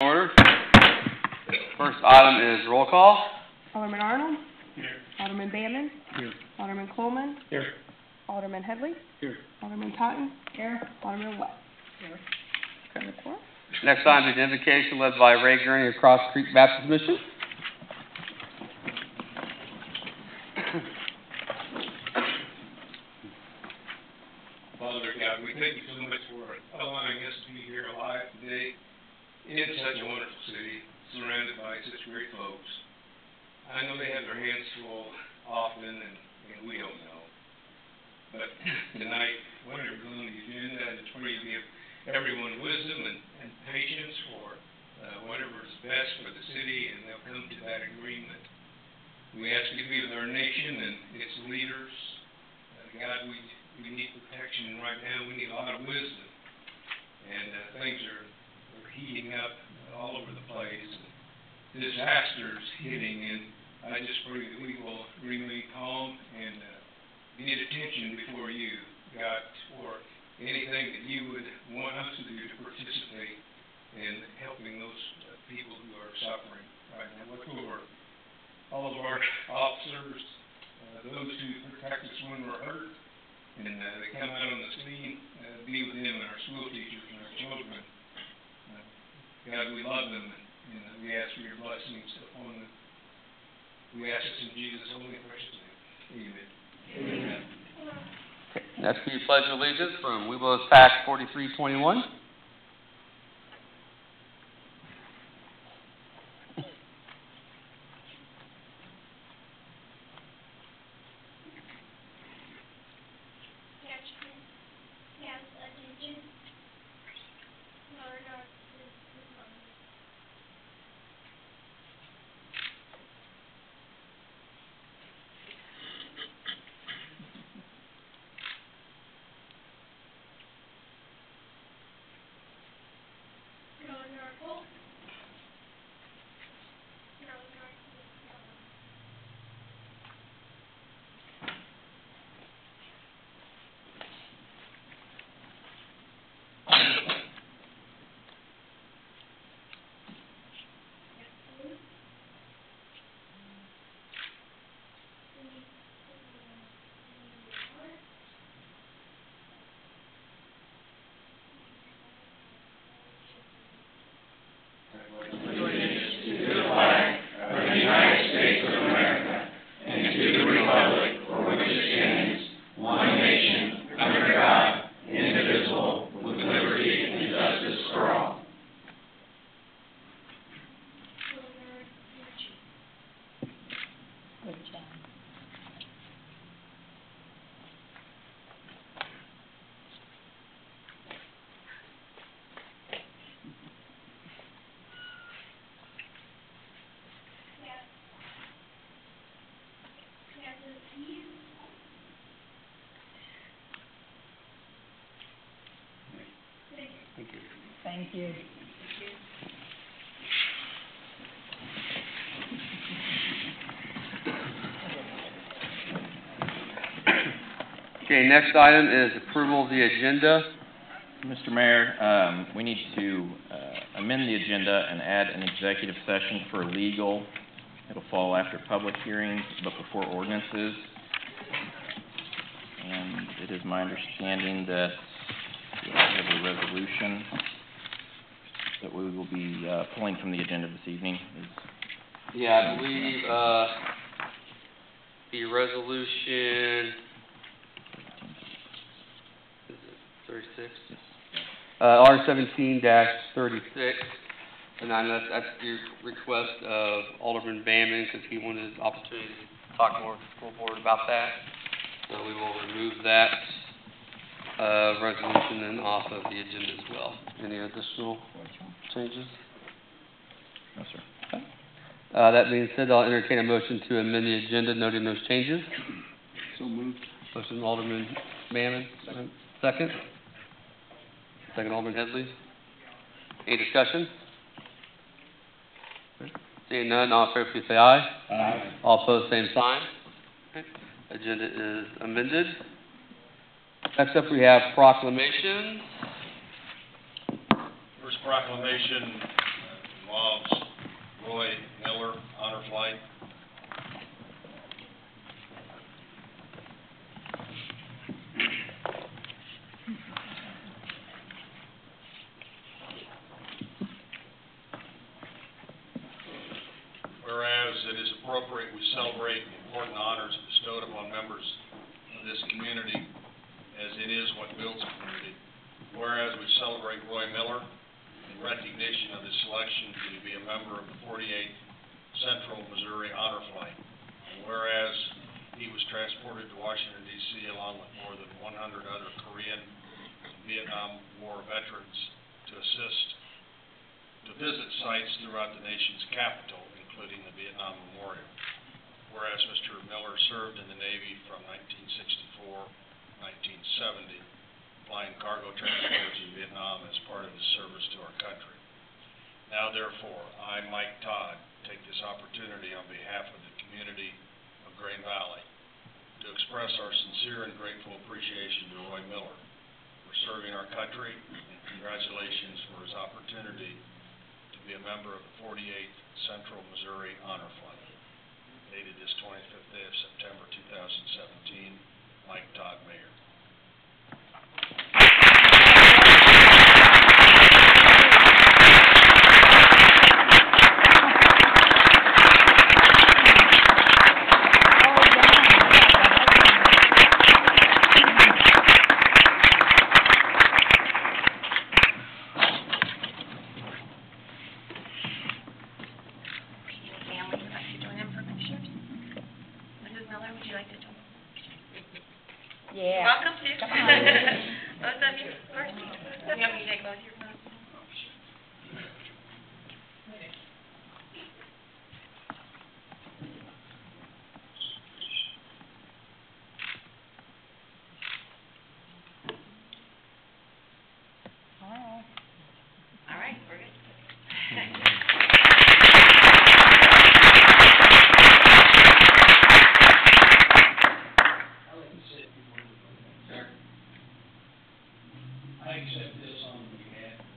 Order. First item is roll call. Alderman Arnold. Here. Alderman Bamman. Here. Alderman Coleman. Here. Alderman Headley. Here. Alderman Totten. Here. Alderman West. Here. Current report. Next item is identification led by Ray Gurney of Cross Creek Baptist Mission. Father God, we thank you so much for allowing us to be here alive today in such a wonderful city, surrounded by such great folks. I know they have their hands full often, and we don't know. But tonight, whatever's on the agenda, I just pray you give everyone wisdom and patience for whatever is best for the city, and they'll come to that agreement. We ask you to be with our nation and its leaders. God, we need protection right now. We need a lot of wisdom. And things are heating up all over the place. Disasters hitting, and I just pray that we will remain calm and get attention before you, God, for anything that you would want us to do to participate in helping those people who are suffering right now. Look over all of our officers, those who protect us when we're hurt, and they come out on the scene, be with them and our school teachers and our children. God, we love them, and we ask for your blessings upon them. We ask this in Jesus' holy and precious name. Amen. Amen. Next, be pledge of allegiance from Weeblos PAC 4321. Thank you. Okay, next item is approval of the agenda. Mr. Mayor, we need to amend the agenda and add an executive session for legal. It'll fall after public hearings, but before ordinances. And it is my understanding that we have a resolution that we will be pulling from the agenda this evening. Yeah, I believe the resolution is it 36? R17-36, and that's the request of Alderman Bamman because he wanted the opportunity to talk more with the school board about that. So we will remove that resolution then off of the agenda as well. Any additional changes? No, sir. Okay. That being said, I'll entertain a motion to amend the agenda noting those changes. So moved. Motion Alderman Bamman, second. Second Alderman Headley. Any discussion? Seeing none, all in favor, please say aye. Aye. All opposed, same sign. Okay. Agenda is amended. Next up, we have proclamations. First proclamation is it is appropriate we celebrate the important honors bestowed upon members of this community, as it is what builds a community. Whereas we celebrate Roy Miller in recognition of his selection to be a member of the 48th Central Missouri Honor Flight. And whereas he was transported to Washington, D.C. along with more than 100 other Korean and Vietnam War veterans to visit sites throughout the nation's capital, including the Vietnam Memorial. Whereas Mr. Miller served in the Navy from 1964 1970, flying cargo transports in Vietnam as part of his service to our country. Now therefore, I, Mike Todd, take this opportunity on behalf of the community of Grain Valley to express our sincere and grateful appreciation to Roy Miller for serving our country, and congratulations for his opportunity to be a member of the 48th Central Missouri Honor Flight. Dated this 25th day of September 2017, Mike Todd, Mayor. Family, would like to join in for pictures? Mrs. Miller, would you like to join? Yeah. Welcome to. Come on. Both of you first. You want me to take both your photos? Hi. All right, we're good. I accept this on behalf of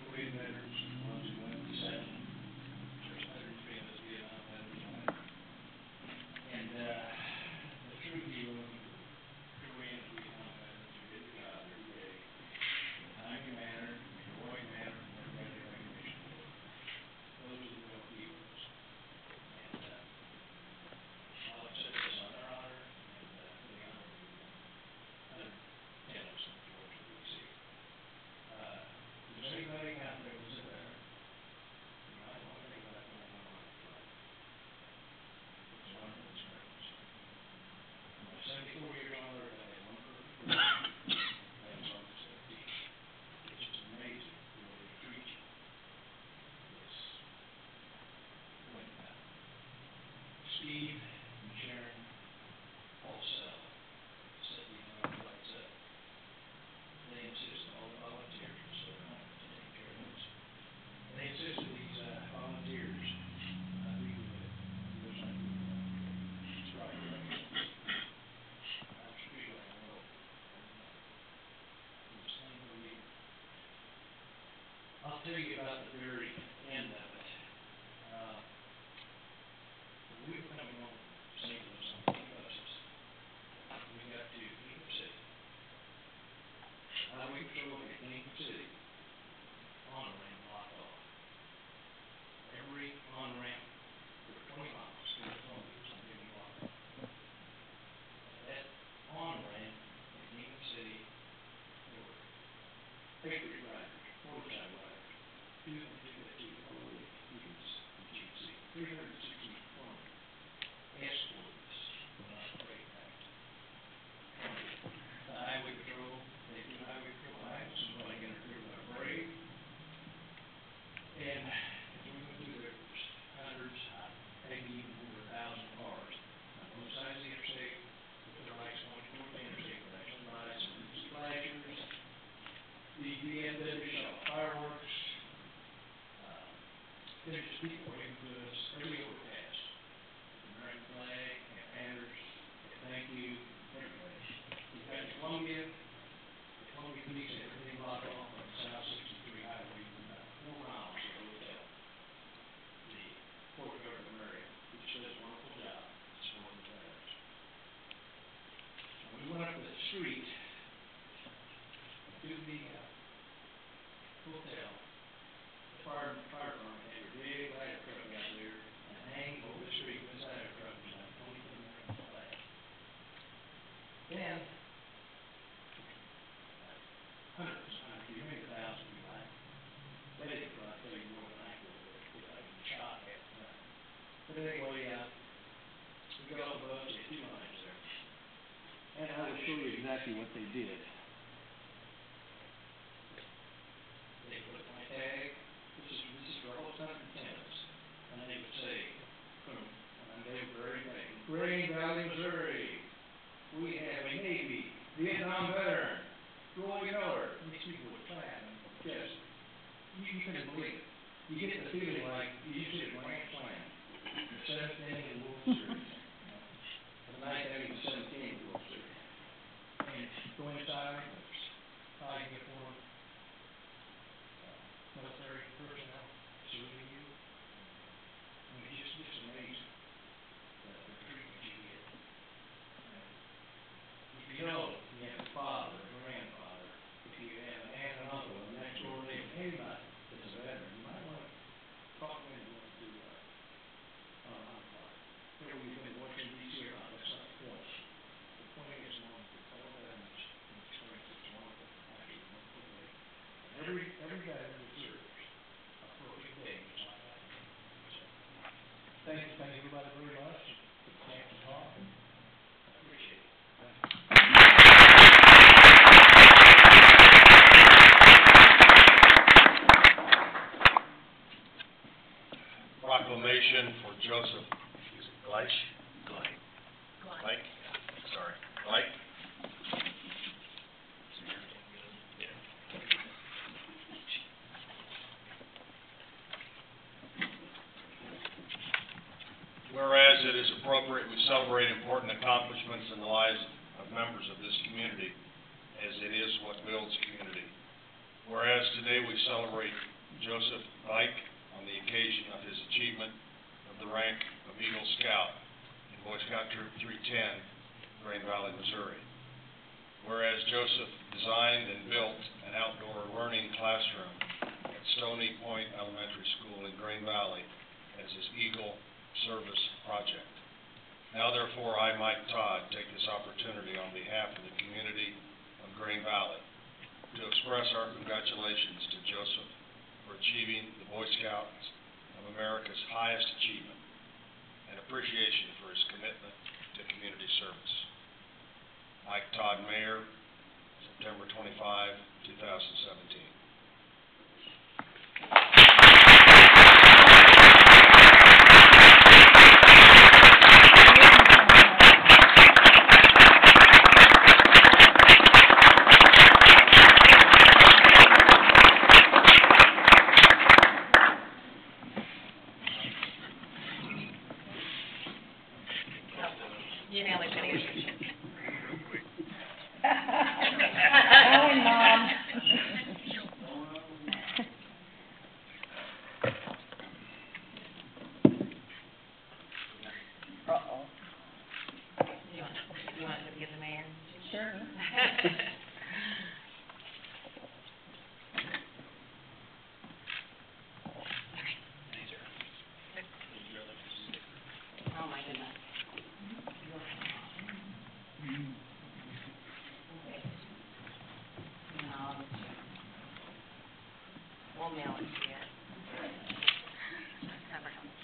Korean veterans, the ones who went to settle, there's hundreds being this Vietnam veterans. And, the true hero, Korean and Vietnam veterans who did the job every day, in a timely manner, in a heroic manner, and everybody recognition for it. Those are the real heroes. And, I'll accept this on their honor, and, for the honor of the, tenants in Georgia, D.C. Does anybody out there was a veteran? You might want to think about going on the flight. It's a wonderful experience. In my 74 years on earth, I had one perfect day. That was on the 17th. It's just amazing the way they treat you. It's when Steve and Sharon Paulsell set the honor flights up, they insist all the volunteers are so kind to take care of us. And they insist that these volunteers be with those under the strike. I'm sure I know. It's unbelievable. I'll tell you about the very end of it. When we were coming home from St. Louis on 2 buses, we got to Lincoln City. We patrol at Lincoln City, on-ramp blocked off. Every on-ramp for 20 miles to the phone was being blocked off. That on-ramp at Lincoln City, there were paper riders, motorcycle riders, 250 all the way to GC, 360 escorts on our freight train. The highway patrol, they do highway patrol acts, somebody get interfered with our brake. And as we went through there, was hundreds, maybe even over 1,000 cars on both sides of the interstate, with their lights going toward the interstate, flashing lights, emergency flashers. The BMW shot fireworks. There's just people waving to us every overpass. The American flag, and banners, and thank you, everybody. We've got Columbia Police had everything blocked off on the South 63 highway for about 4 miles to the hotel. The courtyard of Marion, which does a wonderful job supporting the veterans. When we went up the street to the hotel, the fire department had a big ladder truck out there But anyway, we got off the bus, there's 2 lines there. And I will show you exactly what they did. They put my tag, this is for all time tenants, and they would say, and they were very vague, Green Valley, Missouri, we have a Navy, Vietnam veteran, Roy Miller. And these people would clap and just, you couldn't believe it. You get the feeling like you used to at Grand Slam, the 7th inning of the World Series, the 9th inning of the 17th World Series. And go inside, high uniform, military personnel, saluting you. I mean, it's just amazing the treatment you get. If you know you have a father, a grandfather, if you have an aunt and uncle, a next door neighbor, anybody that's a veteran, you might want to talk to anyone to, whether you've been in Washington D.C. or not, that's not the point. The point is, all veterans and experience is wonderful, actually, wonderful day. And every veteran deserves a perfect day, just like that. So, thank everybody very much for the chance to talk, and I appreciate it. Proclamation for Joseph Gleich? Glike? Sorry. Glike? Yeah. Whereas it is appropriate we celebrate important accomplishments in the lives of members of this community, as it is what builds community. Whereas today we celebrate Joseph Glike on the occasion of his achievement of the rank of Eagle Scout in Boy Scout Troop 310, Green Valley, Missouri. Whereas Joseph designed and built an outdoor learning classroom at Stony Point Elementary School in Green Valley as his Eagle Service project. Now therefore, I, Mike Todd, take this opportunity on behalf of the community of Green Valley to express our congratulations to Joseph for achieving the Boy Scouts of America's highest achievement and appreciation for his commitment to community service. Mike Todd, Mayor, September 25, 2017. You know it's gonna get Oh, Mom. Uh-oh. You want to give the mayor? Sure. Oh, my goodness. No. We'll mail it to you. Never helps.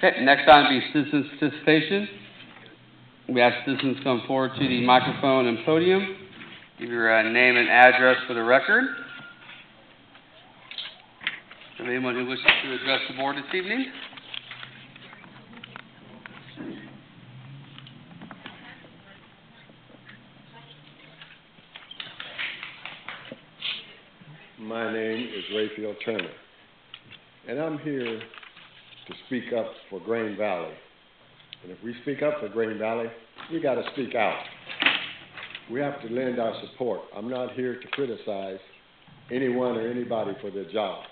Okay, next item will be citizens participation. We ask citizens to come forward to the microphone and podium. Give your name and address for the record. Is there anyone who wishes to address the board this evening? My name is Rayfield Turner, and I'm here to speak up for Green Valley. And if we speak up for Green Valley, we got to speak out. We have to lend our support. I'm not here to criticize anyone or anybody for their job.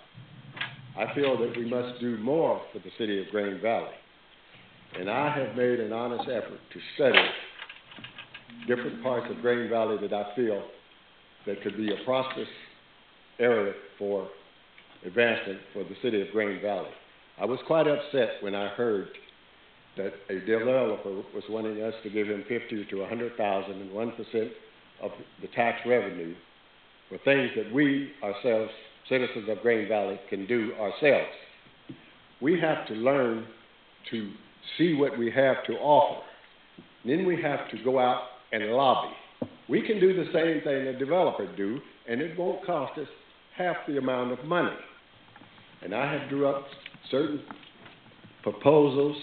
I feel that we must do more for the city of Green Valley. And I have made an honest effort to study different parts of Green Valley that I feel that could be a prosperous area for advancement for the city of Green Valley. I was quite upset when I heard that a developer was wanting us to give him 50 to 100,000 and 1% of the tax revenue for things that we ourselves, citizens of Green Valley, can do ourselves. We have to learn to see what we have to offer. Then we have to go out and lobby. We can do the same thing a developer do, and it won't cost us half the amount of money. And I have drew up certain proposals.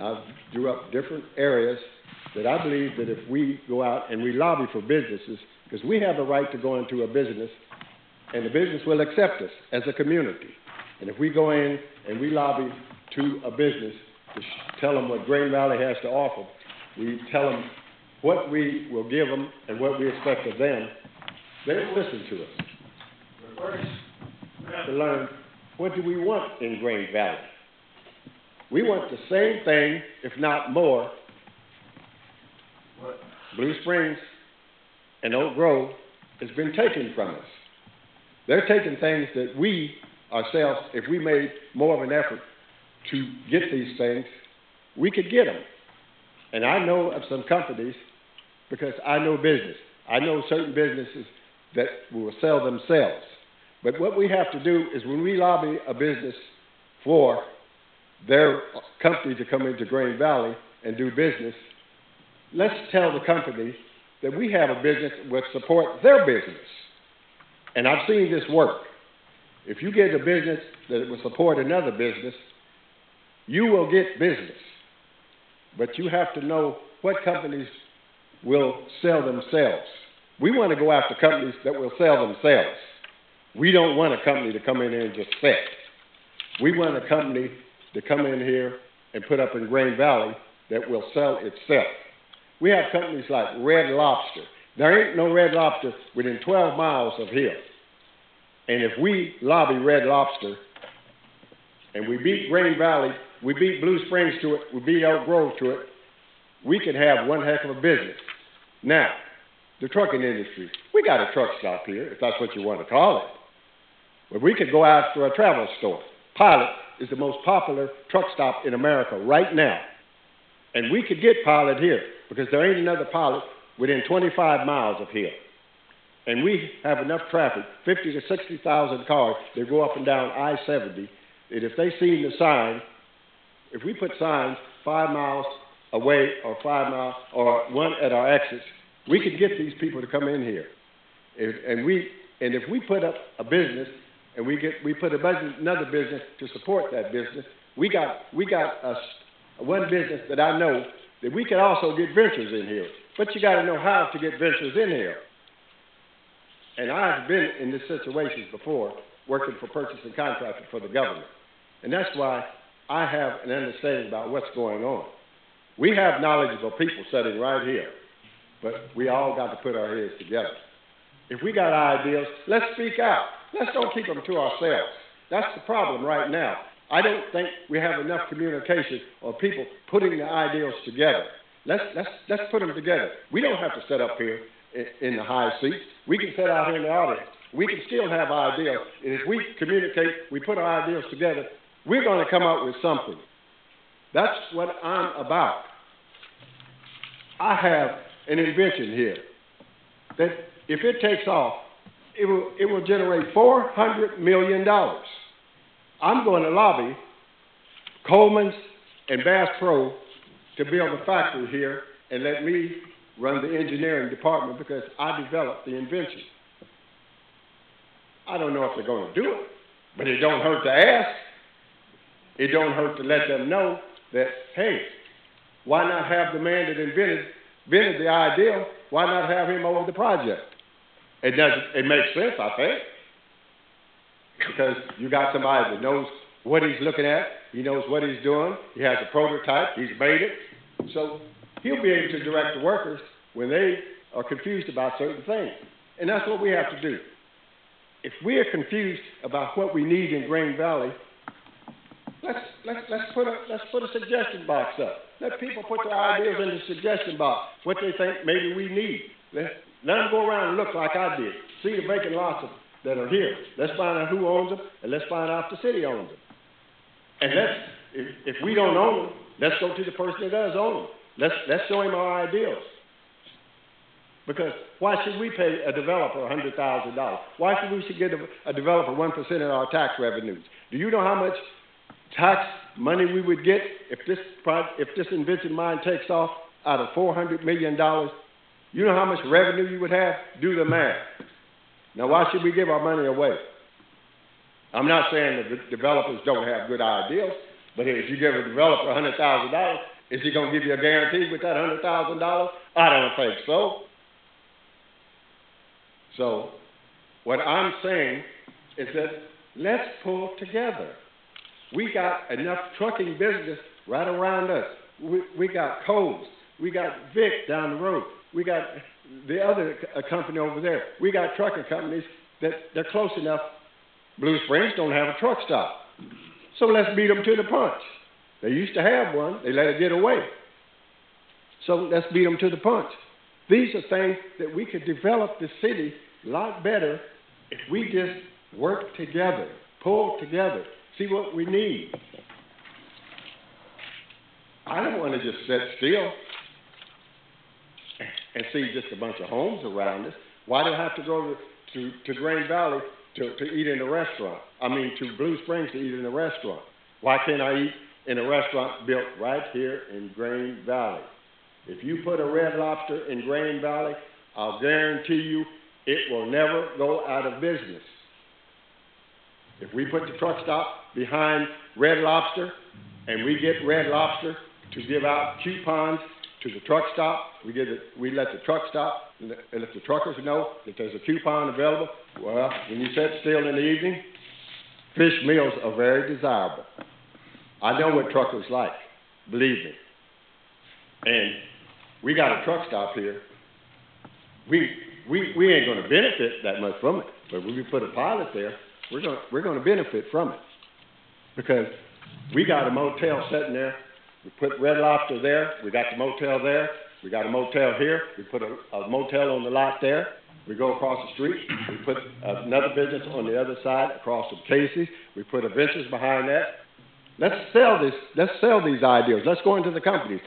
I've drew up different areas that I believe that if we go out and we lobby for businesses, because we have the right to go into a business, and the business will accept us as a community. And if we go in and we lobby to a business to tell them what Green Valley has to offer, we tell them what we will give them and what we expect of them, they will listen to us. But first, we have to learn, what do we want in Green Valley? We want the same thing, if not more, what Blue Springs and Oak Grove has been taken from us. They're taking things that we ourselves, if we made more of an effort to get these things, we could get them. And I know of some companies, because I know business. I know certain businesses that will sell themselves. But what we have to do is when we lobby a business for their company to come into Green Valley and do business, let's tell the company that we have a business that will support their business. And I've seen this work. If you get a business that will support another business, you will get business. But you have to know what companies will sell themselves. We want to go after companies that will sell themselves. We don't want a company to come in here and just sit. We want a company to come in here and put up in Green Valley that will sell itself. We have companies like Red Lobster. There ain't no Red Lobster within 12 miles of here. And if we lobby Red Lobster and we beat Green Valley, we beat Blue Springs to it, we beat Oak Grove to it, we could have one heck of a business. Now, the trucking industry, we got a truck stop here, if that's what you want to call it. But we could go out for a travel store. Pilot is the most popular truck stop in America right now. And we could get Pilot here because there ain't another Pilot within 25 miles of here. And we have enough traffic, 50 to 60,000 cars that go up and down I-70, that if they see the sign, if we put signs 5 miles away or 5 miles or one at our exits, we could get these people to come in here. And if we put up a business and we put another business to support that business, we got one business that I know that we can also get ventures in here. But you got to know how to get ventures in here. And I've been in this situation before, working for purchasing contracting for the government. And that's why I have an understanding about what's going on. We have knowledgeable people sitting right here, but we all got to put our heads together. If we got ideas, let's speak out. Let's don't keep them to ourselves. That's the problem right now. I don't think we have enough communication or people putting the ideals together. Let's put them together. We don't have to sit up here in the high seats. We can sit out here in the audience. We can still have ideas. And if we communicate, we put our ideas together, we're going to come up with something. That's what I'm about. I have an invention here that if it takes off, it will generate $400 million. I'm going to lobby Coleman's and Bass Pro to build a factory here and let me run the engineering department because I developed the invention. I don't know if they're going to do it, but it don't hurt to ask. It don't hurt to let them know that, hey, why not have the man that invented the idea, why not have him over the project? It makes sense, I think, because you got somebody that knows what he's looking at, he knows what he's doing, he has a prototype, he's made it, so he'll be able to direct the workers when they are confused about certain things. And that's what we have to do. If we are confused about what we need in Green Valley, let's put a suggestion box up. Let people put their ideas in the suggestion box, what they think maybe we need. Let them go around and look like I did. See the vacant lots that are here. Let's find out who owns them, and let's find out if the city owns them. And if we don't own them, Let's go to the person that does own them. Let's show him our ideals. Because why should we pay a developer $100,000? Why should we give a developer 1% of our tax revenues? Do you know how much tax money we would get if this invention of mine takes off out of $400 million? You know how much revenue you would have? Do the math. Now, why should we give our money away? I'm not saying that the developers don't have good ideas, but if you give a developer $100,000, is he going to give you a guarantee with that $100,000? I don't think so. So, what I'm saying is that let's pull together. We got enough trucking business right around us. We got Coles. We got Vic down the road. We got the other company over there. We got trucking companies that they're close enough. Blue Springs don't have a truck stop. So let's beat them to the punch. They used to have one. They let it get away. So let's beat them to the punch. These are things that we could develop the city a lot better if we just work together, pull together, see what we need. I don't want to just sit still and see just a bunch of homes around us. Why do I have to go to Grain Valley to eat in a restaurant? I mean, to Blue Springs to eat in a restaurant. Why can't I eat in a restaurant built right here in Grain Valley? If you put a Red Lobster in Grain Valley, I'll guarantee you it will never go out of business. If we put the truck stop behind Red Lobster and we get Red Lobster to give out coupons to the truck stop, we let the truck stop and let the truckers know that there's a coupon available. Well, when you sit still in the evening, fish meals are very desirable. I know what truckers like, believe me. And we got a truck stop here. We ain't going to benefit that much from it, but when we put a pilot there, we're going to benefit from it because we got a motel sitting there. We put Red Lobster there. We got the motel there. We got a motel here. We put a motel on the lot there. We go across the street. We put another business on the other side across from Casey's. We put a Ventures behind that. Let's sell this. Let's sell these ideas. Let's go into the companies.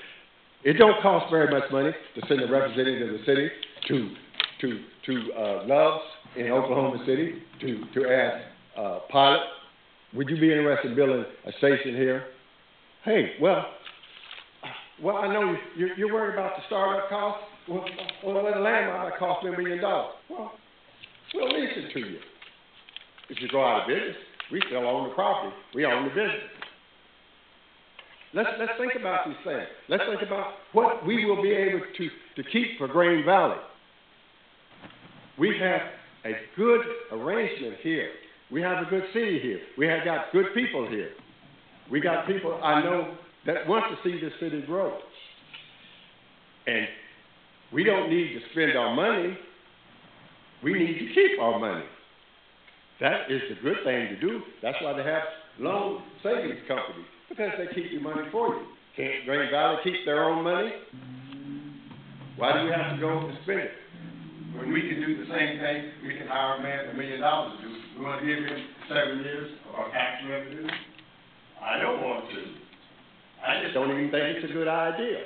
It don't cost very much money to send a representative of the city to Love's in Oklahoma City to ask Pilot, would you be interested in building a station here? Hey, well, I know you're worried about the startup cost. Well, the land might cost me $1 million. Well, we'll lease it to you. If you go out of business, we still own the property. We own the business. Let's think about these things. Let's think about what we will be able to keep for Grain Valley. We have a good arrangement here. We have a good city here. We have got good people here. We got people I know that want to see this city grow. And we don't need to spend our money. We need to keep our money. That is the good thing to do. That's why they have loan savings companies, because they keep your money for you. Can't Grain Valley keep their own money? Why do we have to go and spend it? When we can do the same thing, we can hire a man for $1 million to do. We want to give him 7 years of our tax revenue? I don't want to. I just don't even think it's a good idea.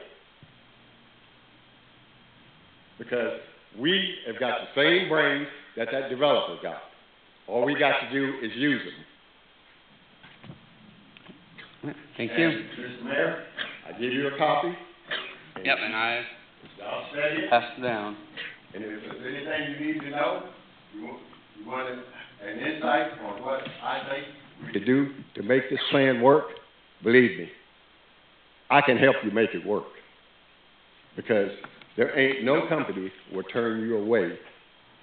Because we have got the same brains that developer got. All we got to do is use them. Thank you. And, Mr. Mayor, I give you a copy. Yep, and I I'll study it. pass it down. And if there's anything you need to know, you want an insight on what I think to do to make this plan work, believe me, I can help you make it work. Because there ain't no company will turn you away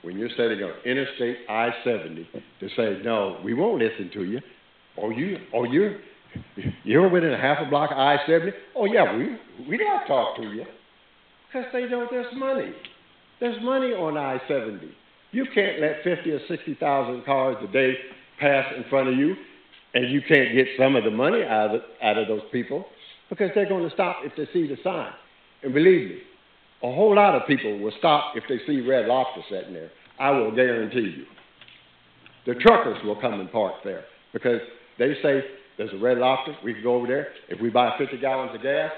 when you're setting up Interstate I-70 to say, no, we won't listen to you. You're within a half a block of I-70? Oh, yeah, we don't talk to you. Because they know there's money. There's money on I-70. You can't let 50 or 60,000 cars a day pass in front of you, and you can't get some of the money out of those people because they're going to stop if they see the sign. And believe me, a whole lot of people will stop if they see Red Lobster sitting there. I will guarantee you. The truckers will come and park there because they say There's a Red Lobster, we can go over there. If we buy 50 gallons of gas,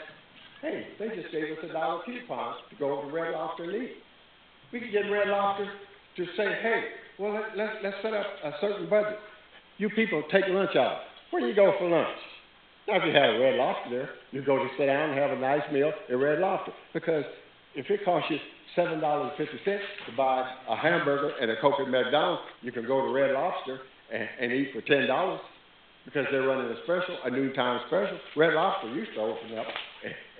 hey, they just gave us $1 coupon to go over to Red Lobster and eat. We could get Red Lobster to say, hey, well, let's set up a certain budget. You people take lunch out. Where do you go for lunch? Now, if you have a Red Lobster there, you go to sit down and have a nice meal at Red Lobster. Because if it costs you $7.50 to buy a hamburger and a Coke at McDonald's, you can go to Red Lobster and eat for $10 because they're running a special, a noontime special. Red Lobster used to open up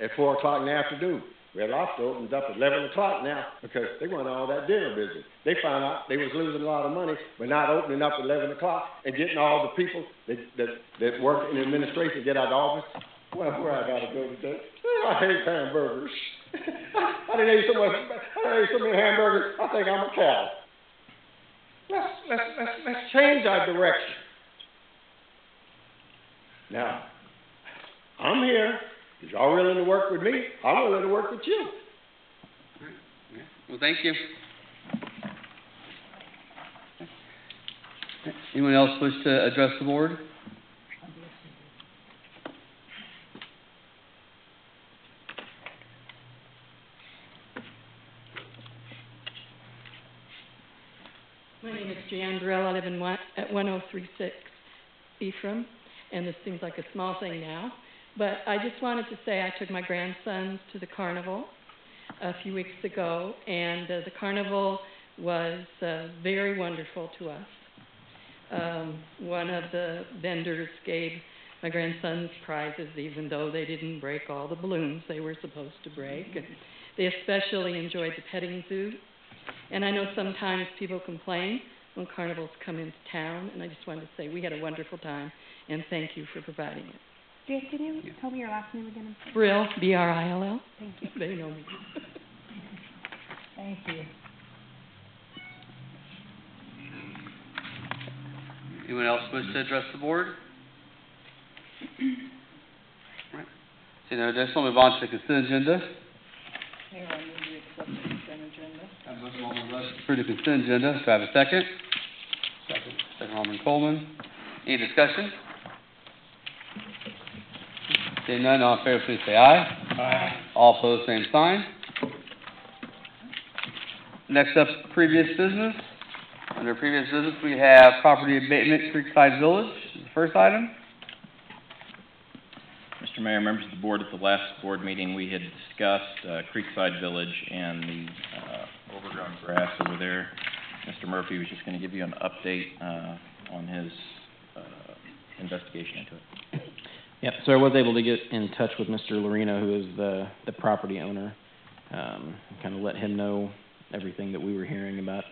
at 4 o'clock in the afternoon. Red Lobster opens up at 11 o'clock now because they run all that dinner business. They found out they was losing a lot of money by not opening up at 11 o'clock and getting all the people that work in administration get out of the office. Well, where I gotta go today? I hate hamburgers. I didn't eat so many hamburgers, I think I'm a cow. Let's change our direction. Now, I'm here. If y'all willing to work with me, I'm willing to work with you. Well, thank you. Anyone else wish to address the board? My name is Jan Burrell. I live at 1036 Ephraim, and this seems like a small thing now. But I just wanted to say I took my grandsons to the carnival a few weeks ago, and the carnival was very wonderful to us. One of the vendors gave my grandsons prizes, even though they didn't break all the balloons they were supposed to break. And they especially enjoyed the petting zoo. And I know sometimes people complain when carnivals come into town, and I just wanted to say we had a wonderful time, and thank you for providing it. Jay, can you tell me your last name again? Brill, B-R-I-L-L. Thank you. They know me. Thank you. Anyone else wish to address the board? Right. So, no additional, move on to the consent agenda. Mayor, I move we accept the consent agenda. I have a motion, Alderman Rush, to approve the consent agenda. Do I have a second? Second, Alderman Coleman. Any discussion? Seeing none, all in favor, please say aye. Aye. All opposed, same sign. Next up, previous business. Under previous business, we have property abatement, Creekside Village, is the first item. Mr. Mayor, members of the board, at the last board meeting, we had discussed Creekside Village and the overgrown grass over there. Mr. Murphy was just going to give you an update on his investigation into it. Yep, so I was able to get in touch with Mr. Lorino, who is the property owner, kind of let him know everything that we were hearing about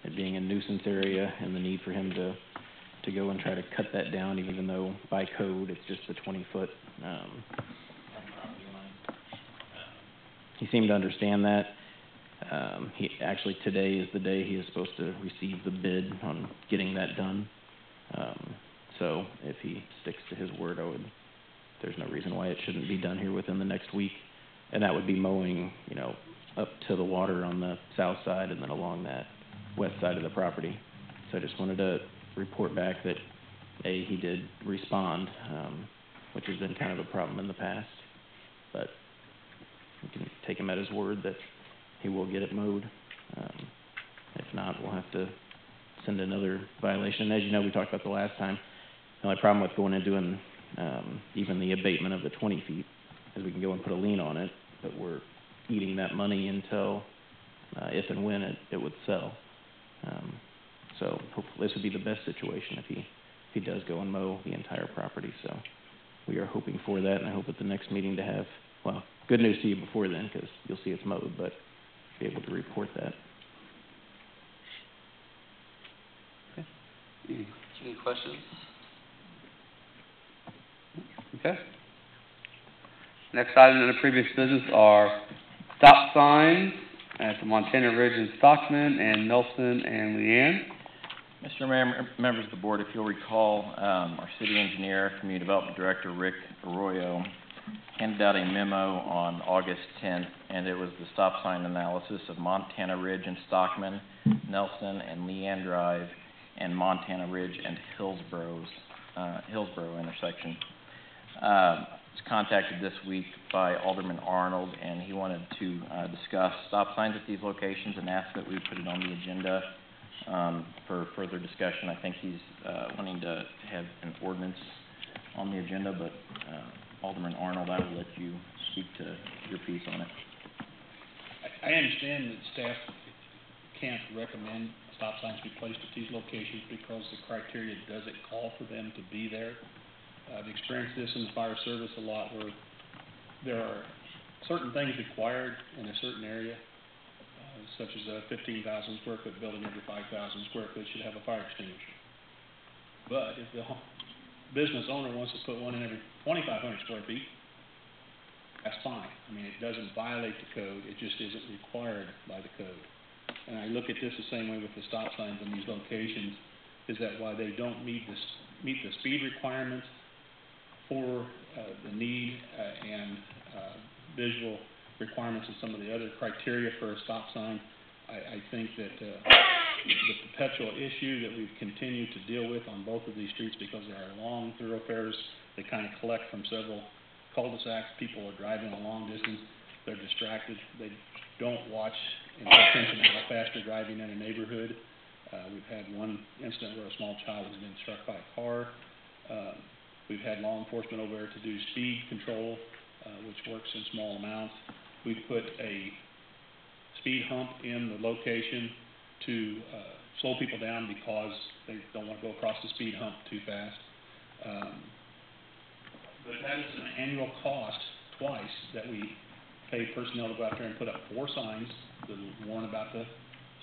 it being a nuisance area and the need for him to go and try to cut that down, even though by code it's just a 20-foot property line. He seemed to understand that. He actually, today is the day he is supposed to receive the bid on getting that done. So if he sticks to his word, there's no reason why it shouldn't be done here within the next week. And that would be mowing, up to the water on the south side and then along that west side of the property. So I just wanted to report back that, he did respond, which has been kind of a problem in the past. But we can take him at his word that he will get it mowed. If not, we'll have to send another violation. As you know, we talked about the last time, the only problem with going and doing even the abatement of the 20 feet is we can go and put a lien on it, but we're eating that money until if and when it would sell. So hopefully this would be the best situation if he does go and mow the entire property. So we are hoping for that, and I hope at the next meeting to have, well, good news to you before then, because you'll see it's mowed, but be able to report that. Any questions? Okay. Next item in the previous business are stop signs at the Montana Ridge in Stockman and Nelson and Leanne. Mr. Mayor, members of the board, if you'll recall, our city engineer, community development director, Rick Arroyo, handed out a memo on August 10th, and it was the stop sign analysis of Montana Ridge and Stockman, Nelson and Leanne Drive, and Montana Ridge and Hillsboroughs Hillsborough intersection. Was contacted this week by Alderman Arnold, and he wanted to discuss stop signs at these locations and asked that we put it on the agenda for further discussion. I think he's wanting to have an ordinance on the agenda, but Alderman Arnold, I will let you speak to your piece on it. I understand that staff can't recommend stop signs be placed at these locations because the criteria doesn't call for them to be there. I've experienced this in the fire service a lot where there are certain things required in a certain area, such as a 15,000 square foot building every 5,000 square foot should have a fire extinguisher. But if the business owner wants to put one in every 2,500 square feet, that's fine. I mean, it doesn't violate the code, it just isn't required by the code. And I look at this the same way with the stop signs in these locations, is that while they don't meet the speed requirements for the need and visual requirements of some of the other criteria for a stop sign, I think that the perpetual issue that we've continued to deal with on both of these streets, because there are long thoroughfares that kind of collect from several cul-de-sacs, people are driving a long distance, they're distracted, they don't watch and pay attention to how fast they're driving in a neighborhood. We've had one incident where a small child has been struck by a car. We've had law enforcement over there to do speed control, which works in small amounts. We've put a speed hump in the location to slow people down because they don't want to go across the speed hump too fast. But that is an annual cost twice that we pay personnel to go out there and put up 4 signs that warn about the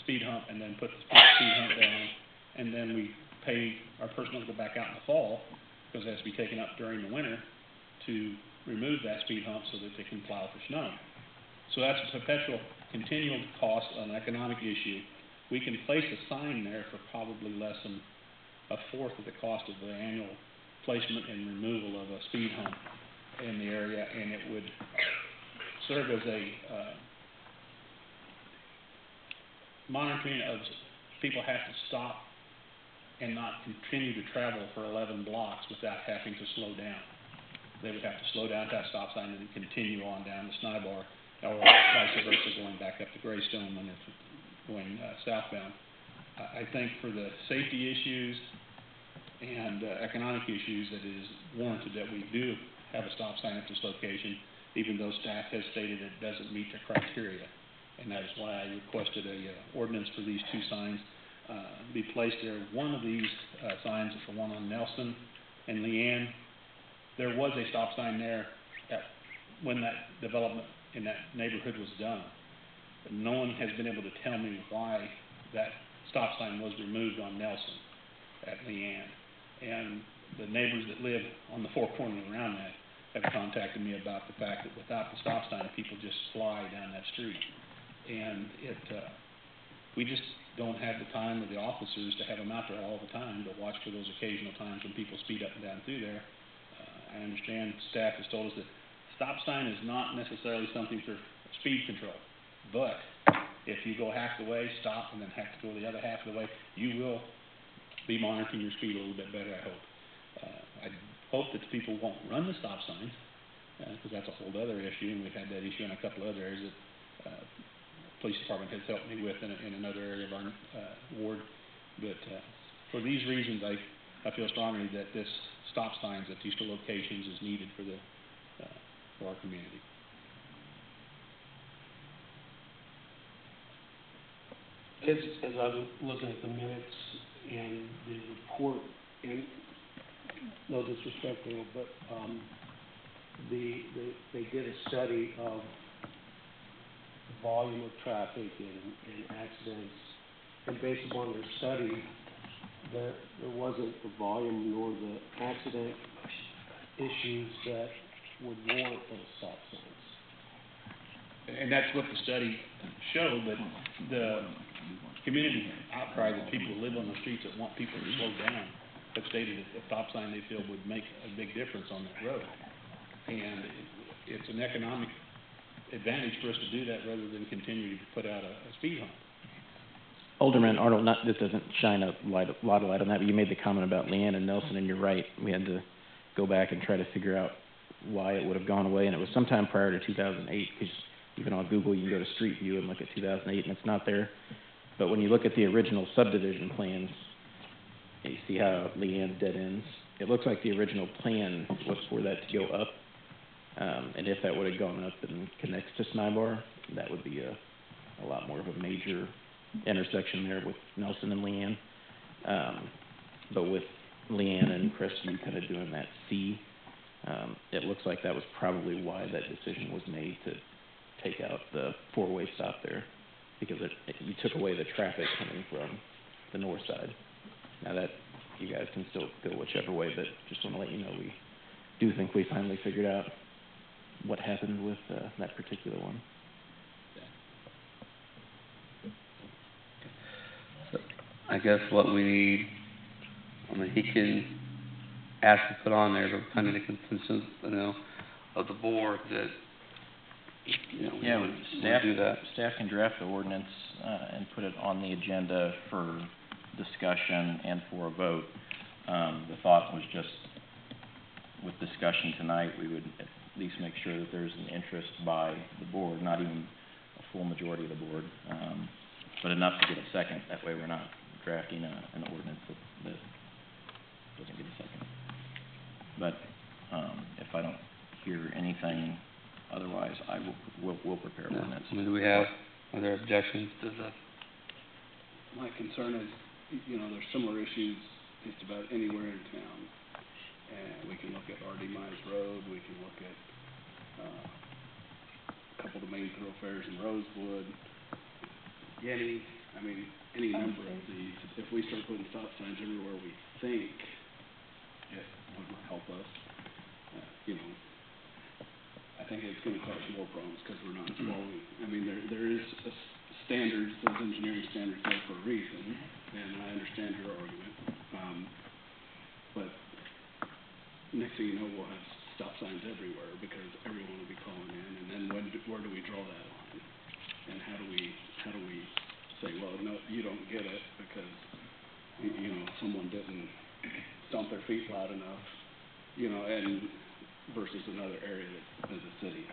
speed hump and then put the speed hump down. And then we pay our personnel to go back out in the fall, because it has to be taken up during the winter, to remove that speed hump so that they can plow for snow. So that's a perpetual, continual cost, an economic issue. We can place a sign there for probably less than a fourth of the cost of the annual placement and removal of a speed hump in the area, and it would serve as a monitoring of people have to stop and not continue to travel for 11 blocks without having to slow down. They would have to slow down at that stop sign and then continue on down the Snybar, or vice versa, going back up to Greystone when it's going southbound. I think for the safety issues and economic issues, that it is warranted that we do have a stop sign at this location, even though staff has stated it doesn't meet the criteria. And that is why I requested a ordinance for these 2 signs be placed there. One of these signs is the one on Nelson and Leanne. There was a stop sign there when that development in that neighborhood was done. But no one has been able to tell me why that stop sign was removed on Nelson at Leanne. And the neighbors that live on the 4 corners around that have contacted me about the fact that without the stop sign, people just fly down that street. And we just don't have the time or the officers to have them out there all the time to watch for those occasional times when people speed up and down through there. I understand staff has told us that stop sign is not necessarily something for speed control, but if you go half the way, stop, and then have to go the other half of the way, you will be monitoring your speed a little bit better, I hope. I hope that the people won't run the stop signs, because that's a whole other issue, and we've had that issue in a couple other areas that police department has helped me with in another area of our ward. But for these reasons, I feel strongly that this stop signs at these 2 locations is needed for our community. As I'm looking at the minutes and the report, and no disrespect, Dale, but they did a study of the volume of traffic and accidents, and based upon their study, there wasn't the volume nor the accident issues that would warrant those stop signs. And that's what the study showed, but the community outcry that people who live on the streets that want people to slow down have stated that a stop sign they feel would make a big difference on that road. And it's an economic advantage for us to do that rather than continue to put out a speed hump. Alderman Arnold, this doesn't shine a lot of light on that, but you made the comment about Leanne and Nelson, and you're right. We had to go back and try to figure out why it would have gone away, and it was sometime prior to 2008, because even on Google, you can go to Street View and look at 2008, and it's not there. But when you look at the original subdivision plans, you see how Leanne dead ends. It looks like the original plan was for that to go up, and if that would have gone up and connects to Snybar, that would be a lot more of a major intersection there with Nelson and Leanne. But with Leanne and Crestview kind of doing that C, it looks like that was probably why that decision was made to take out the four-way stop there, because you took away the traffic coming from the north side. Now that, you guys can still go whichever way, but just want to let you know we do think we finally figured out what happened with that particular one. I guess what we need, he can ask to put on there, but kind of the consensus, of the board that, Yeah, we staff, do that. staff can draft the ordinance, and put it on the agenda for discussion and for a vote. The thought was just, with discussion tonight, we would at least make sure that there's an interest by the board, not even a full majority of the board, but enough to get a second. That way we're not drafting an ordinance that doesn't get a second. But, if I don't hear anything otherwise, we'll prepare an ordinance. Do we have other objections to that? My concern is, there's similar issues just about anywhere in town. And we can look at R.D. Mize Road, we can look at, a couple of the main thoroughfares in Rosewood, Getty, any number of these. If we start putting stop signs everywhere we think it would help us, I think it's gonna cause more problems because we're not following. There is standards, those engineering standards there for a reason, and I understand your argument. But next thing you know, we'll have stop signs everywhere because everyone will be calling in, and then where do we draw that line? And how do we say, well, no, you don't get it because, someone didn't stomp their feet loud enough, and versus another area that is a city.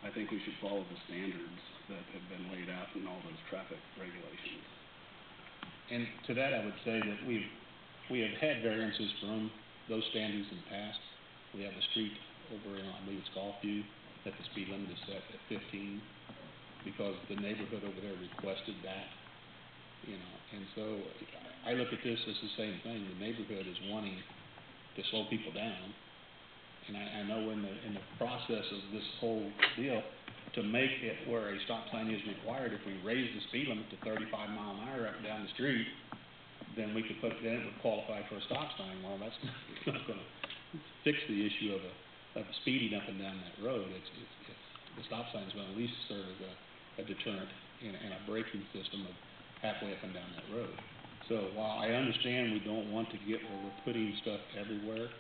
I think we should follow the standards that have been laid out in all those traffic regulations. And to that, I would say that we have had variances from those standards in the past. We have a street over in, I believe it's Golfview, that the speed limit is set at 15 because the neighborhood over there requested that, And so I look at this as the same thing. The neighborhood is wanting to slow people down. And I know in the process of this whole deal, to make it where a stop sign is required, if we raise the speed limit to 35 mile an hour up and down the street, then it would qualify for a stop sign. Well, that's not going to fix the issue of speeding up and down that road. It's the stop sign is going to at least serve as a deterrent and a braking system of halfway up and down that road. So while I understand we don't want to get where we're putting stuff everywhere,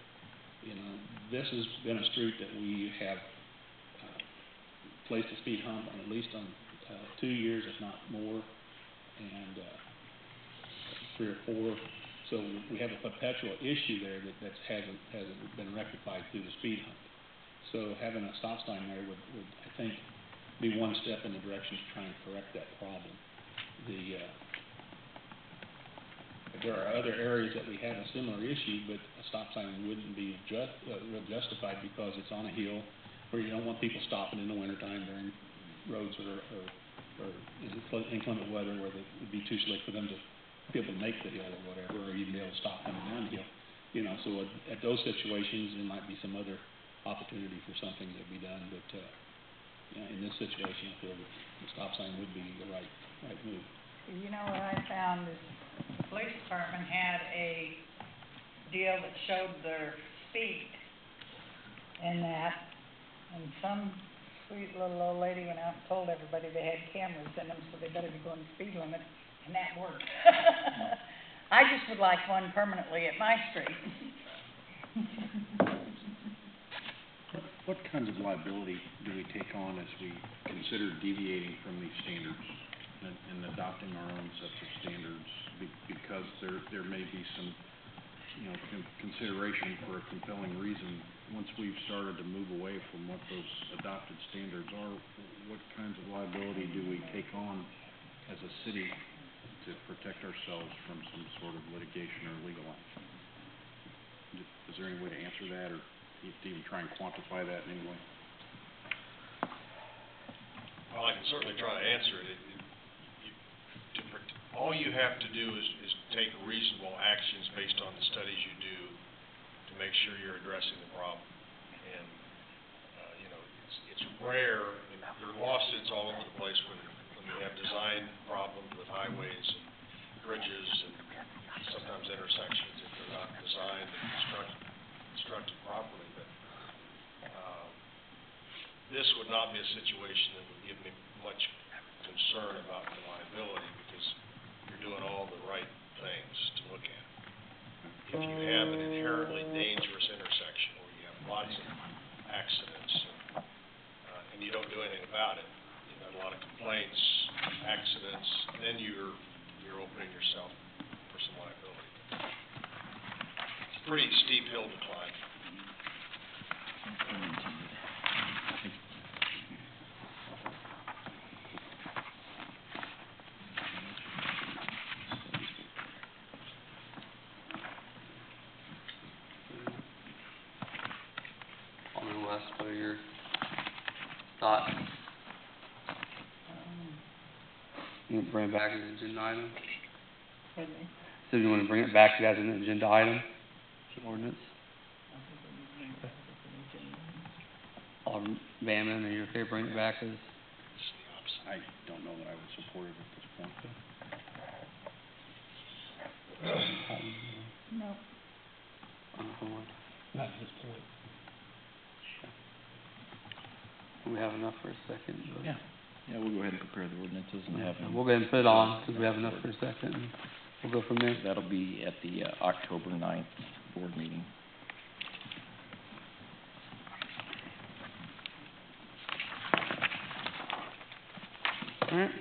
this has been a street that we have placed a speed hump on at least on 2 years, if not more, and 3 or 4. So we have a perpetual issue there that hasn't been rectified through the speed hump. So having a stop sign there would I think be one step in the direction to try and correct that problem. There are other areas that we have a similar issue, but a stop sign wouldn't be justified because it's on a hill where you don't want people stopping in the wintertime during roads or inclement weather where it would be too slick for them to be able to make the hill or whatever, or even be able to stop coming down the hill. So at those situations, there might be some other opportunity for something to be done, but in this situation, I feel that the stop sign would be the right move. What I found is the police department had a deal that showed their speed and some sweet little old lady went out and told everybody they had cameras in them, so they better be going the speed limit, and that worked. I just would like one permanently at my street. What kinds of liability do we take on as we consider deviating from these standards? and adopting our own sets of standards because there may be some, consideration for a compelling reason. Once we've started to move away from what those adopted standards are, what kinds of liability do we take on as a city to protect ourselves from some sort of litigation or legal action? Is there any way to answer that, or to even try and quantify that in any way? Well, I can certainly try to answer it. All you have to do is take reasonable actions based on the studies you do to make sure you're addressing the problem. And, it's rare, and there are lawsuits all over the place when you have design problems with highways and bridges and sometimes intersections if they're not designed and constructed properly. But this would not be a situation that would give me much concern about the liability because you're doing all the right things to look at. If you have an inherently dangerous intersection where you have lots of accidents and you don't do anything about it, you've got a lot of complaints, accidents, then you're opening yourself for some liability. It's a pretty steep hill to climb. Alderman West, what are your thoughts? You want to bring it back as an agenda item? Pardon me? So you want to bring it back as an agenda item, the ordinance? Alderman Bamman, are you okay bringing it back as? I don't know that I would support it at this point. No. Not at this point. Do we have enough for a second? Yeah, we'll go ahead and prepare the ordinances and have them. We'll go ahead and put it on, because we have enough for a second, and we'll go from there. That'll be at the October 9th board meeting. Alright.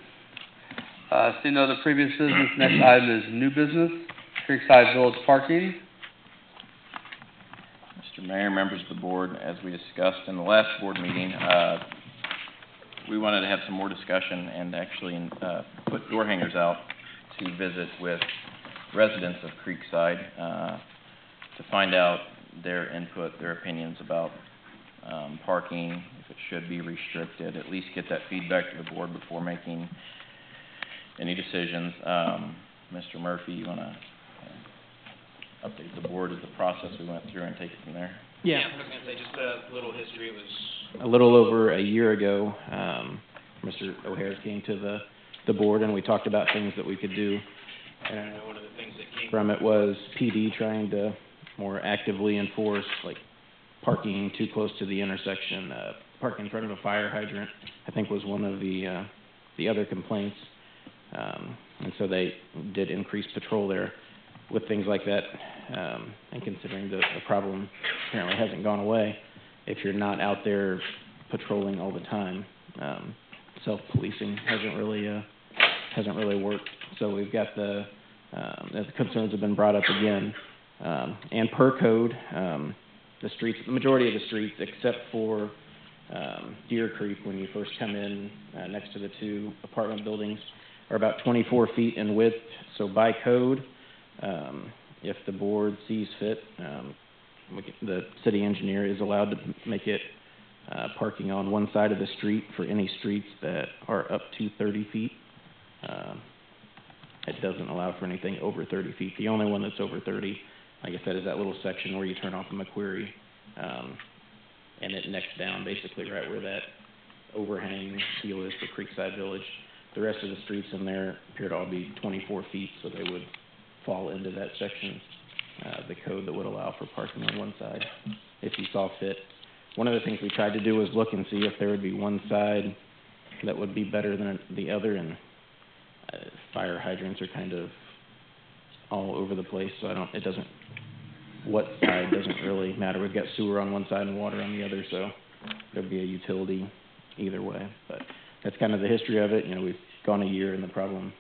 Seeing no other previous business, next item is new business, Creekside Village parking. Mr. Mayor, members of the board, as we discussed in the last board meeting, we wanted to have some more discussion and actually put door hangers out to visit with residents of Creekside to find out their input, their opinions about parking, if it should be restricted, at least get that feedback to the board before making any decisions. Mr. Murphy, you want to update the board of the process we went through and take it from there? Yeah. I was gonna say, just a little history, it was A little over a year ago, Mr. O'Hare came to the board and we talked about things that we could do. And one of the things that came from it was PD trying to more actively enforce, like, parking too close to the intersection, parking in front of a fire hydrant, I think was one of the other complaints. And so they did increase patrol there with things like that, and considering the problem apparently hasn't gone away, if you're not out there patrolling all the time, self-policing hasn't really worked. So we've got the concerns have been brought up again, and per code, the majority of the streets, except for Deer Creek, when you first come in next to the two apartment buildings, are about 24 feet in width. So by code, if the board sees fit, the city engineer is allowed to make it parking on one side of the street for any streets that are up to 30 feet. It doesn't allow for anything over 30 feet. The only one that's over 30, like I said, is that little section where you turn off the McQuarrie, and it necks down basically right where that overhang seal is for Creekside Village. The rest of the streets in there appear to all be 24 feet, so they would fall into that section, the code that would allow for parking on one side, if you saw fit. One of the things we tried to do was look and see if there would be one side that would be better than the other, and fire hydrants are kind of all over the place, so what side doesn't really matter. We've got sewer on one side and water on the other, so there'd be a utility either way. But that's kind of the history of it. You know, we've gone a year and the problem,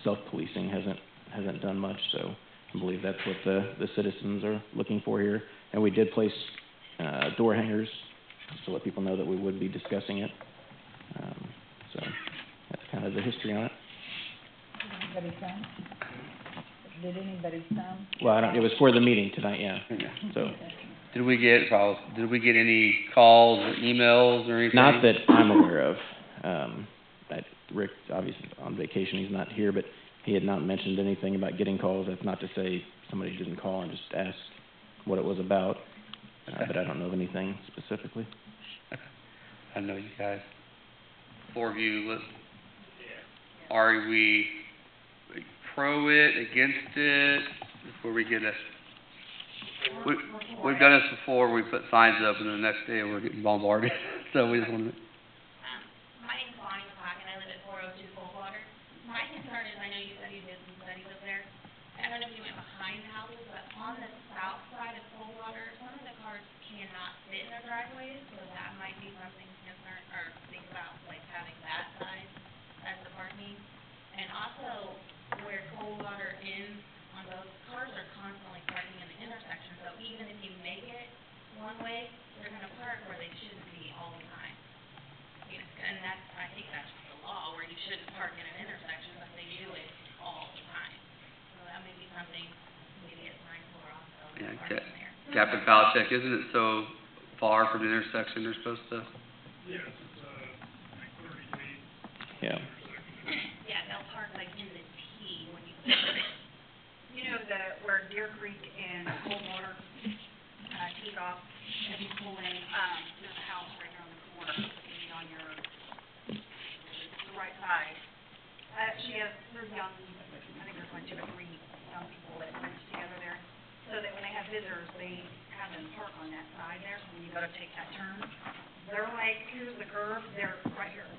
self-policing hasn't done much, so I believe that's what the citizens are looking for here. And we did place, door hangers to let people know that we would be discussing it. So that's kind of the history on it. Anybody come? Did anybody come? Well, it was for the meeting tonight, yeah, so. Did we get any calls or emails or anything? Not that I'm aware of. Rick, obviously, on vacation, he's not here, but he had not mentioned anything about getting calls. That's not to say somebody didn't call and just ask what it was about, but I don't know of anything specifically. I know you guys, four of you, are we pro it, against it, before we get we've done this before, we put signs up and then the next day we're getting bombarded, so we just want to. My name's Bonnie McClock and I live at 402 Coldwater. My concern is, I know you said you did some studies up there. I don't know if you went behind the houses, but on the south side of Coldwater, some of the cars cannot fit in their driveways, so that might be something to concern, or think about, like having that side as the parking. And also, where Coldwater ends on both, cars are constantly parking in the intersection, so even if you make it one way, they're gonna park where they shouldn't be all the time. You know, and that's, I think that's the law, where you shouldn't park in an intersection, but they do it all the time. So that may be something we need to get signed for also, Yeah, parking there. Captain Palachek, isn't it so far from the intersection they're supposed to? Yes, it's, like 30 feet. Yeah. Yeah, they'll park like in the T when you. You know, where Deer Creek and Coldwater, tees off, as you pull in, there's a house right there on the corner, maybe on your, the right side. She has, they're young, I think there's like 2 or 3 young people that live together there. So that when they have visitors, they have them park on that side there, when you go to take that turn. They're like, here's the curve, they're right here.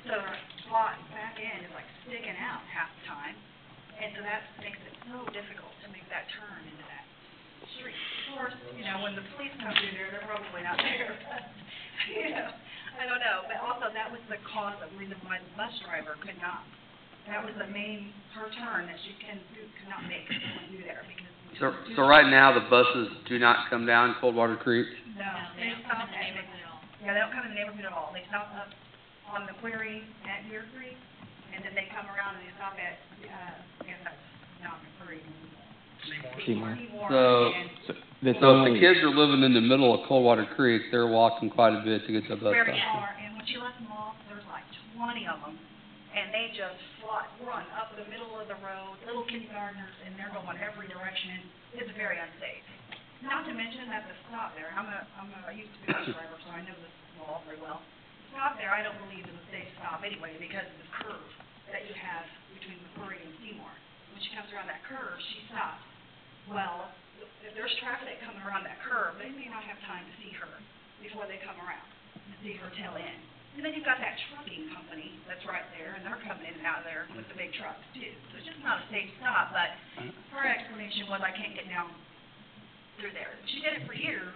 So their slot back end is like sticking out half the time. And so that makes it so difficult to make that turn into that street. Of course, you know, when the police come through there, they're probably not there. You know, I don't know. But also, that was the cause of reason why the bus driver could not. That was the main, her turn that she could not make going through there because. So right now, the buses do not come down Coldwater Creek? No, they stop at, yeah, they don't come in the neighborhood at all. They stop up on the clearing at Deer Creek, and then they come around and they stop at, I guess that's not Creek. Seymour. So if the kids are living in the middle of Coldwater Creek, they're walking quite a bit to get to the bus Very stop. far, and when she lets them off, there's like 20 of them, and they just run up the middle of the road, little kindergartners, and they're going every direction. It's very unsafe. Not to mention that the stop there, I used to be a bus driver, so I know this law very well. Stop there, I don't believe is a safe stop anyway, because of the curve that you have between McCurry and Seymour. When she comes around that curve, she stops. Well, if there's traffic coming around that curve, they may not have time to see her before they come around and see her tail end. And then you've got that trucking company that's right there, and they're coming in and out of there with the big trucks too. So it's just not a safe stop, but her explanation was, I can't get down through there. She did it for years,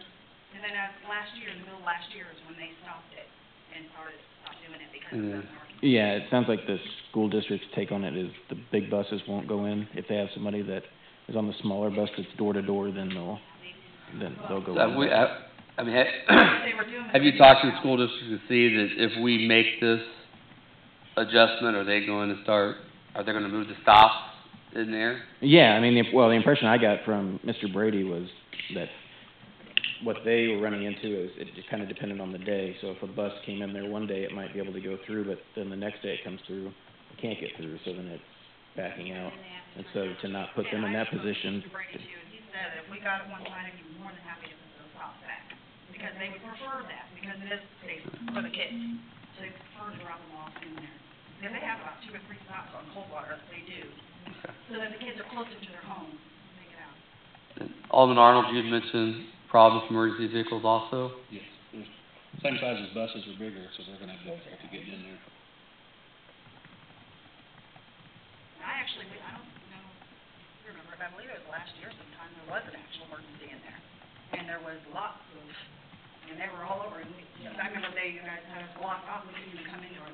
and then last year, in the middle of last year is when they stopped it and stopped doing it because it doesn't work. Yeah, it sounds like the school district's take on it is the big buses won't go in. If they have somebody that is on the smaller bus that's door to door, then they'll go in. I mean, have you talked to the school district to see that if we make this adjustment, are they going to move the stops in there? Yeah, I mean, the impression I got from Mr. Brady was that what they were running into is it just kind of depended on the day. So if a bus came in there one day, it might be able to go through, but then the next day it comes through, it can't get through, so then it's backing out. And so to not put them in that position. Mr. Brady too, and he said if we got it one time, he'd be more than happy to put those stops back. Because they would prefer that, because it is safe for the kids. So they prefer to drop them off in there. Because they have about 2 or 3 stops on Coldwater, they do. So that the kids are closer to their home when they get out. Alderman Arnold, you had mentioned problems with emergency vehicles also? Yes, same size as buses or bigger, so they're gonna have to get in there. I don't know, remember, but I believe it was last year sometime, there was an actual emergency in there. And there was lots of, and they were all over, and I remember you guys had us blocked off, we couldn't even come into our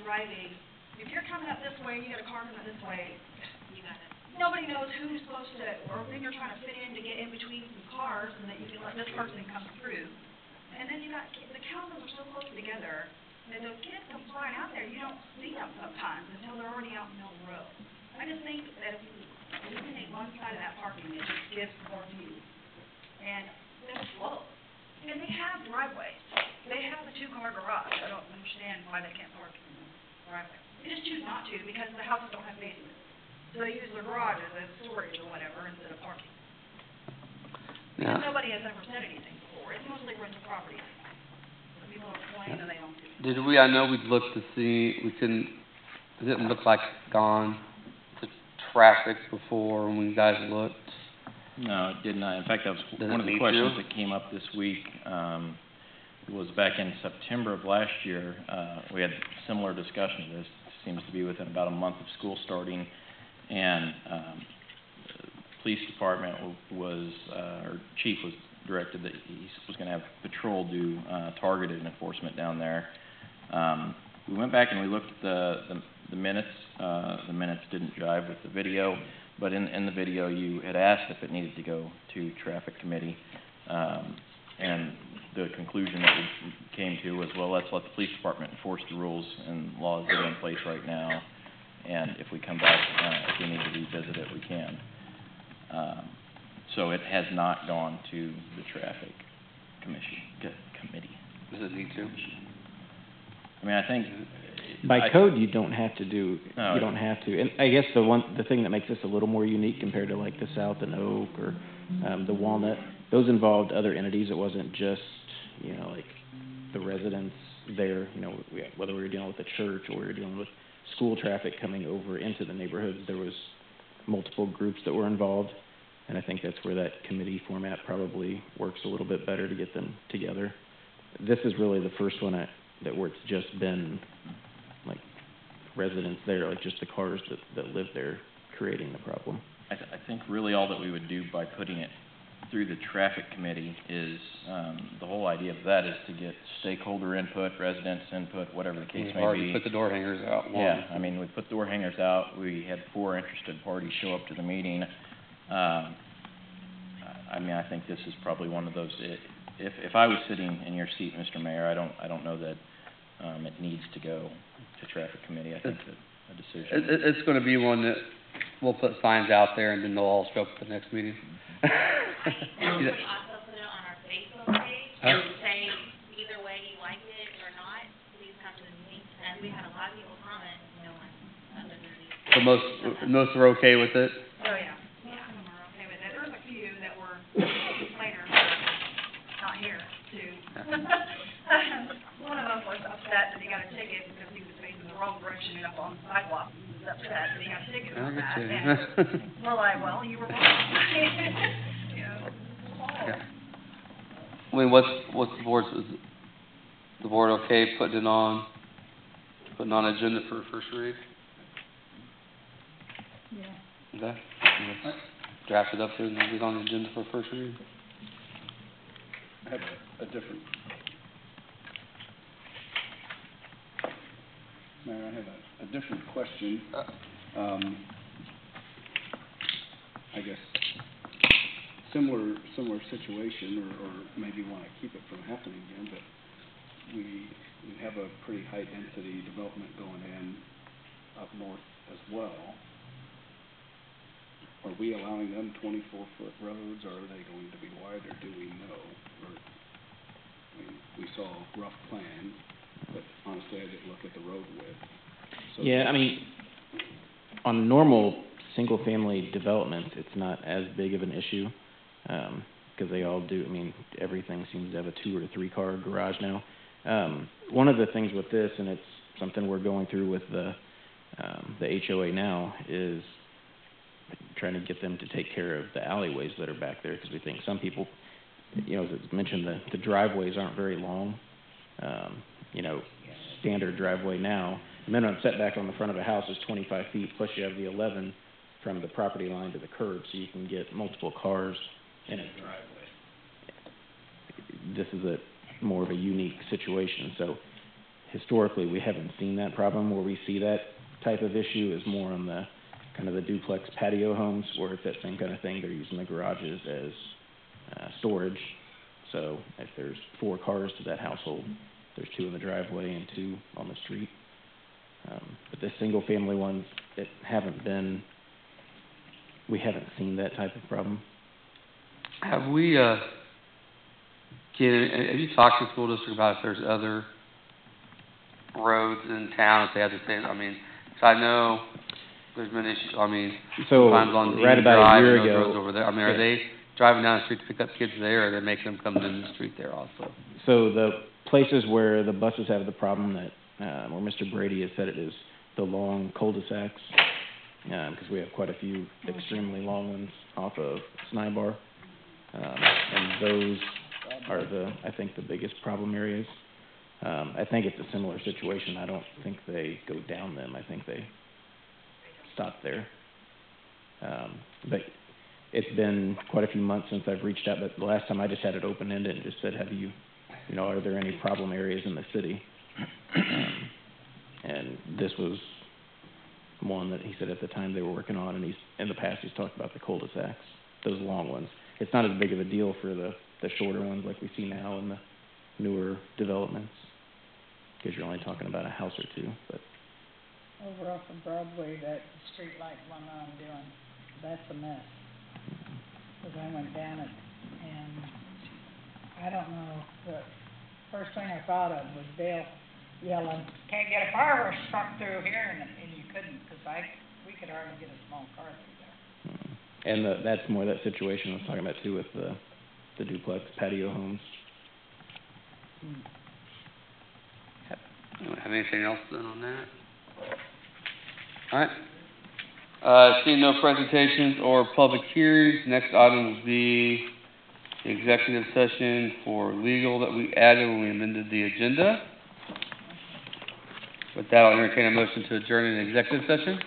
driving, if you're coming up this way, you got a car coming up this way, you got it. Nobody knows who's supposed to, or then you're trying to fit in to get in between some cars, and that you can let this person come through. And then you got, the houses are so close together, that those kids come flying out there, you don't see them sometimes until they're already out in the middle of the road. I just think that if you eliminate one side of that parking, it just gives more view. And they're slow. And they have driveways. They have the two-car garage. I don't understand why they can't park in the driveway. They just choose not to because the houses don't have basements. So they use their garage as a storage or whatever instead of parking. Because nobody has ever said anything before. It's mostly rental property. So people are complaining that they don't do it. I know we'd looked to see, it didn't look like gone to traffic before when you guys looked. No, it did not. In fact, that was Does one it of the need questions to? that came up this week. Was back in September of last year. We had similar discussion of this. Seems to be within about a month of school starting, and the police department was, or chief was directed that he was going to have patrol do targeted enforcement down there. We went back and we looked at the minutes. The minutes didn't jive with the video, but in the video you had asked if it needed to go to traffic committee, and the conclusion that we came to was, well, let's let the police department enforce the rules and laws that are in place right now, and if we come back, if we need to revisit it, we can. So it has not gone to the traffic committee. Does it need to? I mean, I think... By code, you don't have to do, No. you don't have to. And I guess the thing that makes this a little more unique compared to like the South and Oak or the Walnut, those involved other entities. It wasn't just, like the residents there, whether we were dealing with the church or we were dealing with school traffic coming over into the neighborhoods, there was multiple groups that were involved. And I think that's where that committee format probably works a little bit better to get them together. This is really the first one where it's just been like residents there, like just the cars that live there creating the problem. I think really all that we would do by putting it through the traffic committee is, the whole idea of that is to get stakeholder input, residents input, whatever the case may be. Already put the door hangers out. Yeah, I mean, we put door hangers out, we had 4 interested parties show up to the meeting. I mean, I think this is probably one of those, if I was sitting in your seat, Mr. Mayor, I don't know that it needs to go to traffic committee. I think that a decision. It's gonna be one that we'll put signs out there and then they'll all show up at the next meeting. And we also put it on our Facebook page, and say either way you like it or not, please come to the meeting. And we had a lot of people comment, no one other than these. So most are okay with it? Oh, yeah. Yeah, some are okay with it. There was a few that were complainers, not here, too. One of them was upset that he got a ticket because he was facing the wrong direction up on the sidewalk. He was upset that he got a ticket for that. And we're like, well, you were wrong. Yeah. I mean, what's the board's, is the board okay putting on agenda for first read? Yeah. Okay. Let's draft it up there and get it on the agenda for first read. I have a different... Mayor, I have a different question. I guess similar situation, or maybe want to keep it from happening again, but we have a pretty high density development going in up north as well. Are we allowing them 24-foot roads, or are they going to be wider? Do we know? Or, I mean, we saw a rough plan, but honestly, I didn't look at the road width. So Yeah, I mean, on normal single-family development, it's not as big of an issue, because they all do, I mean, everything seems to have a 2 or 3 car garage now. One of the things with this, and it's something we're going through with the HOA now, is trying to get them to take care of the alleyways that are back there, because we think some people, as it's mentioned, the driveways aren't very long. Standard driveway now, the minimum setback on the front of a house is 25 feet, plus you have the 11 from the property line to the curb, so you can get multiple cars in a driveway. This is more of a unique situation, so historically, we haven't seen that problem. Where we see that type of issue is more on the kind of the duplex patio homes, where it's that same kind of thing. They're using the garages as storage. So if there's 4 cars to that household, there's 2 in the driveway and 2 on the street. But the single-family ones that we haven't seen that type of problem. Have we, Ken, have you talked to the school district about if there's other roads in town, if they have the same, I mean, 'cause I know there's been issues, I mean, So, sometimes on right Dean about a Drive year and those ago- roads over there, I mean, are yeah. they driving down the street to pick up kids there, or are they making them come in the street there also? So the places where the buses have the problem that, where Mr. Brady has said it is the long cul-de-sacs, because we have quite a few extremely long ones off of Snybar. And those are I think the biggest problem areas. I think it's a similar situation. I don't think they go down them. I think they stop there. But it's been quite a few months since I've reached out, but the last time I just had it open-ended and just said, are there any problem areas in the city? And this was one that he said at the time they were working on, and in the past he's talked about the cul-de-sacs, those long ones. It's not as big of a deal for the shorter ones like we see now in the newer developments, because you're only talking about a house or 2, but. Over off of Broadway, that street light one I'm doing, that's a mess. 'Cause I went down it, and I don't know, the first thing I thought of was Dale yelling, "Can't get a fire truck through here," and you couldn't, 'cause we could hardly get a small car through there. And that's more that situation I was talking about too with the duplex patio homes. Anyone have anything else then on that? Alright. Seeing no presentations or public hearings, next item will be the executive session for legal that we added when we amended the agenda. With that, I'll entertain a motion to adjourn in executive session.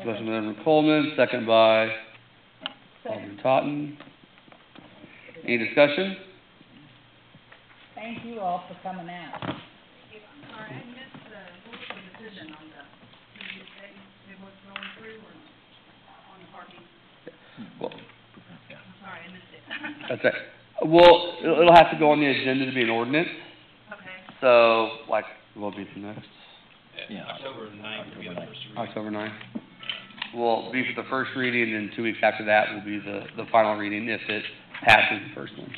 Motion by Alderman Coleman, second by Alderman Totten. Any discussion? Thank you all for coming out. I'm sorry, I missed what was the decision on did you say it was going through or on the parking? Well, I'm sorry, I missed it. that's it. Well, it'll have to go on the agenda to be an ordinance. Okay. So, what will be the next? Yeah, October 9th will be the first reading. October 9th. Will be for the first reading, and 2 weeks after that will be the final reading if it passes the first one.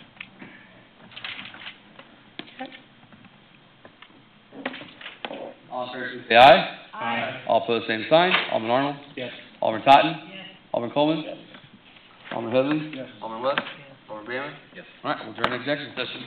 All in favor, say aye. Aye. All opposed, same sign. Alderman Arnold? Yes. Alderman Totten? Yes. Alderman Coleman? Yes. Alderman Headley? Yes. Alderman West? Alderman Bailey? Yes. All right, we'll adjourn the executive session.